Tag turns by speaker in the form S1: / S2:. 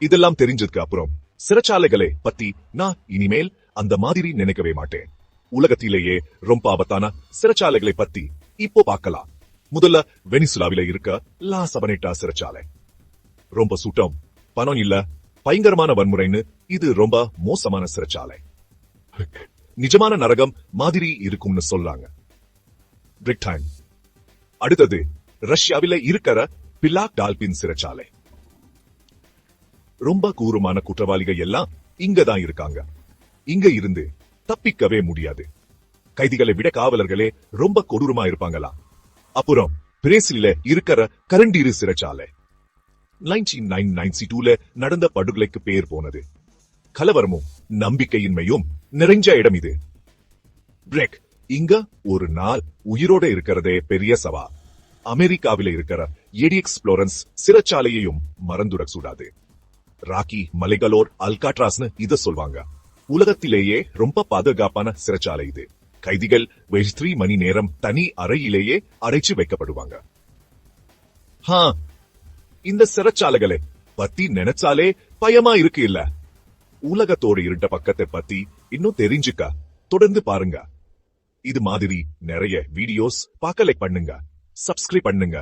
S1: இதெல்லாம் தெரிஞ்சதுக்கு அப்புறம் சிறைச்சாலைகளை பத்தி நான் இனிமேல் அந்த மாதிரி நினைக்கவே மாட்டேன். உலகத்திலேயே ரொம்ப ஆபத்தான சிறைச்சாலைகளை பத்தி இப்போ பார்க்கலாம். முதல்ல வெனிசுலாவில இருக்க லா சபனேட்டா சிறைச்சாலை. ரொம்ப சுட்டம், பணம் இல்ல, பயங்கரமான வன்முறைன்னு இது ரொம்ப மோசமான சிறைச்சாலை. நிஜமான நரகம் மாதிரி இருக்கும்னு சொல்றாங்க. பிரிட்டன். அடுத்தது ரஷ்யாவில இருக்கிற பிலாக் டால்பின் சிறைச்சாலை. ரொம்ப கூரமான குற்றவாளிகள் எல்லாம் இங்கதான் இருக்காங்க. இங்க இருந்து தப்பிக்கவே முடியாது. கைதிகளை விட காவலர்களே ரொம்ப கொடூரமா இருப்பாங்களா. அப்புறம் பிரேசில இருக்கிற கரண்டீரு சிறைச்சாலை 1992ல நடந்த படுகொலைக்கு பேர் போனது. கலவரமும் நம்பிக்கையின்மையும் நிறைஞ்ச இடம் இது. பிரேக். இங்க ஒரு நாள் உயிரோட இருக்கிறதே பெரிய சவா. அமெரிக்காவில இருக்கிற எடிஎக்ஸ் புளோரன்ஸ் சிறைச்சாலையையும் மறந்துட கூடாது. ராக்கி மலைகளோர் அல்காட்ராஸ்னு இத சொல்வாங்க. உலகத்திலேயே ரொம்ப பாதுகாப்பான சிறைச்சாலை இது. கைதிகள் 3 மணி நேரம் தனி அறையிலேயே அடைச்சு வைக்கப்படுவாங்க. இந்த சிறைச்சாலைகளை பத்தி நினைச்சாலே பயமா இருக்கு இல்ல. உலகத்தோட இருண்ட பக்கத்தை பத்தி இன்னும் தெரிஞ்சுக்க தொடர்ந்து பாருங்க. இது மாதிரி நிறைய வீடியோஸ் பார்க்க லைக் பண்ணுங்க, சப்ஸ்கிரைப் பண்ணுங்க.